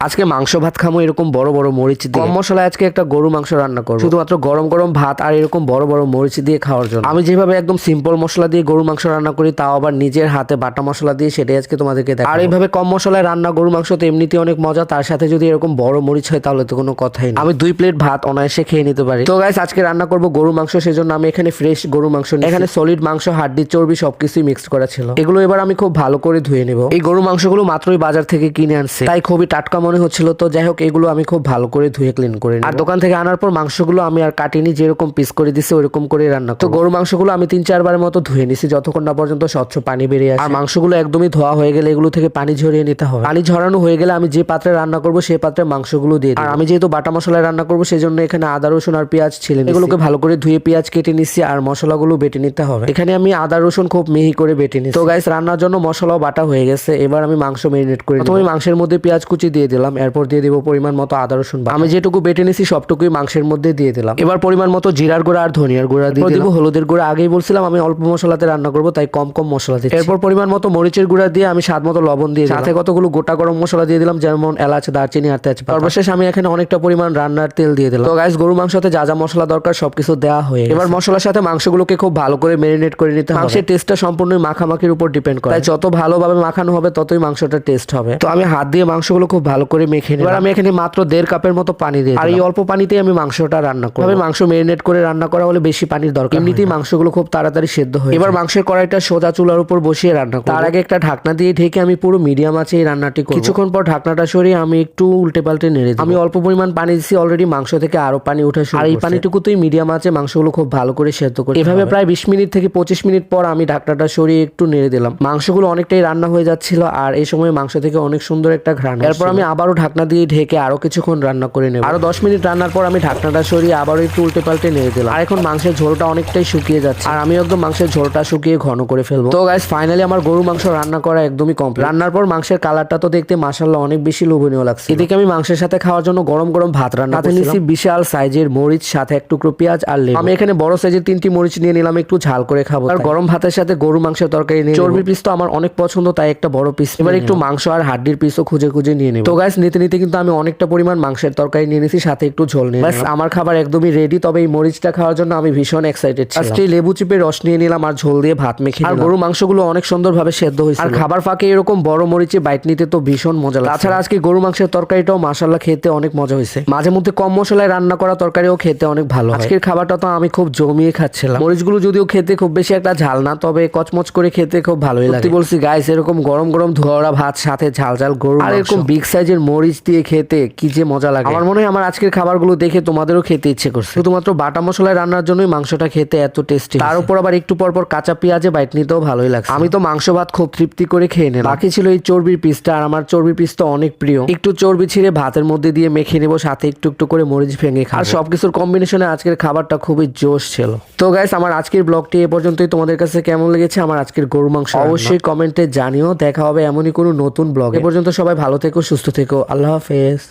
আজকে মাংস ভাত খামো এরকম বড় বড় মরিচ দিয়ে। কম মশলায় আজকে একটা গরু মাংস রান্না করবো, শুধুমাত্র গরম গরম ভাত আর এরকম বড় বড় মরিচ দিয়ে খাওয়ার জন্য। আমি যেভাবে একদম সিম্পল মশলা দিয়ে গরু মাংস রান্না করি, তাও আবার নিজের হাতে বাটা মশলা দিয়ে, সেটাই আজকে তোমাদেরকে দেখাবো। আর এইভাবে কম মশলায় রান্না গরু মাংস তো এমনিতেই অনেক মজা, তার সাথে যদি এরকম বড় মরিচ হয় তাহলে তো কোনো কথাই না। আমি 2 প্লেট ভাত অনায়াসে খেয়ে নিতে পারি। তো গাইস, আজকে রান্না করবো গরু মাংস, সেজন্য আমি এখানে ফ্রেশ গরু মাংস নিয়েছি। এখানে সলিড মাংস, হাড্ডি, চর্বি সবকিছুই মিক্সড করা ছিল। এগুলো এবার আমি খুব ভালো করে ধুয়ে নেব। এই গরু মাংসগুলো মাত্রই বাজার থেকে কিনে আনছে, তাই খুবই টাটকা মনে হচ্ছিল। তো যাই হোক, এগুলো আমি খুব ভালো করে ধুয়ে ক্লিন করে নিই। আর দোকান থেকে আনার পর মাংসগুলো আমি আর কাটিনি, যেরকম পিস করে দিছে ওইরকম করে রান্না করব। তো গরু মাংসগুলো আমি 3-4 বারের মতো ধুয়ে নিছি, যতক্ষণ না পর্যন্ত স্বচ্ছ পানি বেরিয়ে আসে। আর মাংসগুলো একদমই ধোয়া হয়ে গেলে এগুলো থেকে পানি ঝরিয়ে নিতে হবে। পানি ঝরানো হয়ে গেলে আমি যে পাত্রে রান্না করব সেই পাত্রে মাংসগুলো দিয়ে দিই। আর আমি যেহেতু বাটা মশলায় রান্না করব, সেজন্য এখানে আদা, রসুন আর পেঁয়াজ ছিলে এগুলোকে ভালো করে ধুয়ে পেঁয়াজ কেটে নিচ্ছি, আর মশলাগুলো বেটে নিতে হবে। এখানে আমি আদা রসুন খুব মিহি করে বেটে নিচ্ছি। তো গাইস, রান্নার জন্য মশলাও বাটা হয়ে গেছে। এবার আমি মাংস ম্যারিনেট করে নিই। প্রথমে মাংসের মধ্যে পেঁয়াজ কুচি দিয়ে দিলাম, এরপর দিয়ে দিব পরিমাণ মতো আদা রসুন বাটা। আমি যেটুকু বেটে নিছি সবটুকুই মাংসের মধ্যে দিয়ে দিলাম। এবার পরিমাণ মতো জিরার গুঁড়া আর ধনিয়ার গুঁড়া দিয়ে দিব, হলুদের গুঁড়া। আগেই বলছিলাম আমি অল্প মশলাতে রান্না করব, তাই কম কম মশলা দিচ্ছি। এরপর পরিমাণ মতো মরিচের গুঁড়া দিয়ে আমি স্বাদ মতো লবণ দিয়ে সাথে কতগুলো গোটা গরম মশলা দিয়ে দিলাম, যেমন এলাচ, দারচিনি আর তেজপাতা। সর্বশেষ আমি এখানে অনেকটা পরিমাণ রান্নার তেল দিয়ে দিলাম। তো গাইস, গরু মাংসতে যা যা মশলা দরকার সবকিছু দেওয়া হয়ে এবার মশলার সাথে মাংসগুলোকে খুব ভালো করে ম্যারিনেট করে নিতে হবে। মাংসের টেস্টটা সম্পূর্ণ মাখামাখির উপর ডিপেন্ড করে, তাই যত ভালোভাবে মাখানো হবে ততই মাংসটা টেস্ট হবে। তো আমি হাত দিয়ে মাংসগুলো খুব ভালো করে মেখে নিই। এবার আমি এখানে মাত্র 1.5 কাপের মতো পানি দিই, আর এই অল্প পানিতেই আমি মাংসটা রান্না করব। মাংস ম্যারিনেট করে রান্না করা হলে বেশি পানির দরকার, এমনিতেই মাংসগুলো খুব তাড়াতাড়ি সেদ্ধ হয়। এবার মাংসের কড়াইটা সোজা চুলার উপর বসিয়ে রান্না করব। তার আগে একটা ঢাকনা দিয়ে ঢেকে আমি পুরো মিডিয়াম আঁচে এই রান্নাটি করব। কিছুক্ষণ পর ঢাকনাটা সরিয়ে আমি একটু উল্টে পাল্টে নেড়ে দিই। আমি অল্প পরিমাণ পানি দিছি, অলরেডি মাংস থেকে আরো পানি ওঠা শুরু, আর এই পানিটুকুতেই মিডিয়াম আঁচে মাংসগুলো খুব ভালো করে সেদ্ধ করি। এভাবে প্রায় 20 মিনিট থেকে 25 মিনিট পর আমি ঢাকনাটা সরিয়ে একটু নেড়ে দিলাম। মাংসগুলো অনেকটাই রান্না হয়ে যাচ্ছিল, আর এই সময় মাংস থেকে অনেক সুন্দর একটা ঘ্রাণ। এরপর আমি আবারও ঢাকনা দিয়ে ঢেকে আরো কিছুক্ষণ রান্না করে নেব। আরো 10 মিনিট রান্নার পর আমি ঢাকনাটা সরিয়ে আবারও একটু উল্টে পাল্টে নেড়ে দিলাম। আর এখন মাংসের ঝোলটা অনেকটাই শুকিয়ে যাচ্ছে, আর আমি একদম মাংসের ঝোলটা শুকিয়ে ঘন করে ফেলবো। তো গাইস, ফাইনালি আমার গরু মাংস রান্না করা একদমই কমপ্লিট। রান্নার পর মাংসের কালারটা তো দেখতে মাশাআল্লাহ অনেক বেশি লোভনীয় লাগছে। এদিকে আমি মাংসের সাথে খাওয়ার জন্য গরম গরম ভাত রান্না করছি। নিয়েছি বিশাল সাইজের মরিচ, সাথে এক টুকরো পেঁয়াজ আর লেবু। আমি এখানে বড় সাইজের 3টি মরিচ নিয়ে নিলাম, একটু ঝাল করে খাবো। আর গরম ভাতের সাথে গরু মাংসের তরকারি নিয়ে চর্বির পিস তো আমার অনেক পছন্দ, তাই একটা বড় পিস। এবার একটু মাংস আর হাড্ডির পিসও খুঁজে খুঁজে নিয়ে নেব। তো গাইস, নিতে নিতে কিন্তু আমি অনেকটা পরিমাণ মাংসের তরকারি নিয়ে নিয়েছি, সাথে একটু ঝোল নিয়ে। বাস, আমার খাবার একদমই রেডি। তবে এই মরিচটা খাওয়ার জন্য আমি ভীষণ এক্সাইটেড ছিলাম। আজকে লেবু চিপে রস নিয়ে নিলাম আর ঝোল দিয়ে ভাত মেখে নিলাম। আর গরু মাংসগুলো অনেক সুন্দরভাবে সেদ্ধ হয়েছে। আর খাবার ফাঁকে এরকম বড় মরিচে বাইট নিতে তো ভীষণ মজা লাগে। তাছাড়া আজকে গরু মাংসের তরকারিটাও মাশাআল্লাহ খেতে অনেক মজা হয়েছে। মাঝে মধ্যে কম মশলায় রান্না করা তরকারিও খেতে অনেক ভালো হয়। আজকের খাবারটা তো আমি খুব জমিয়ে খাচ্ছিলাম। মরিচগুলো যদিও খেতে খুব বেশি একটা ঝাল না, তবে কচমচ করে খেতে খুব ভালোই লাগে। বলছি গাইস, এরকম গরম গরম ধোয়া ভাত সাথে ঝাল ঝাল গরু আর এরকম বিগ সাইজের মরিচ দিয়ে খেতে কি যে মজা লাগে। আমার মনে হয় আমার আজকের খাবারগুলো দেখে তোমাদেরও খেতে ইচ্ছে করছে। শুধুমাত্র বাটা মশলায় রান্নার জন্যই মাংসটা খেতে এত টেস্টি। তার উপর আবার একটু পর পর কাঁচা পেঁয়াজে বাইট নিতেও ভালোই লাগছে। আমি তো মাংস ভাত খুব তৃপ্তি করে খেয়ে নিলাম। বাকি ছিল এই চর্বির পিসটা, আর আমার চর্বির পিস তো অনেক প্রিয়। একটু চর্বি ছিঁড়ে ভাতের মধ্যে দিয়ে মেখে নেবো, সাথে একটু একটু করে মরিচ ভেঙে খাবো। আর সবকিছুর কম্বিনেশনে আজকের খাবারটা খুবই জোশ ছিল। তো গাইস, আমার আজকের ব্লগটি এ পর্যন্তই। তোমাদের কাছে কেমন লেগেছে আমার আজকের গরু মাংস অবশ্যই কমেন্টে জানিও। দেখা হবে এমনই কোনো নতুন ব্লগ। এ পর্যন্ত সবাই ভালো থেকো, সুস্থ থেকো। আল্লাহ হাফেজ।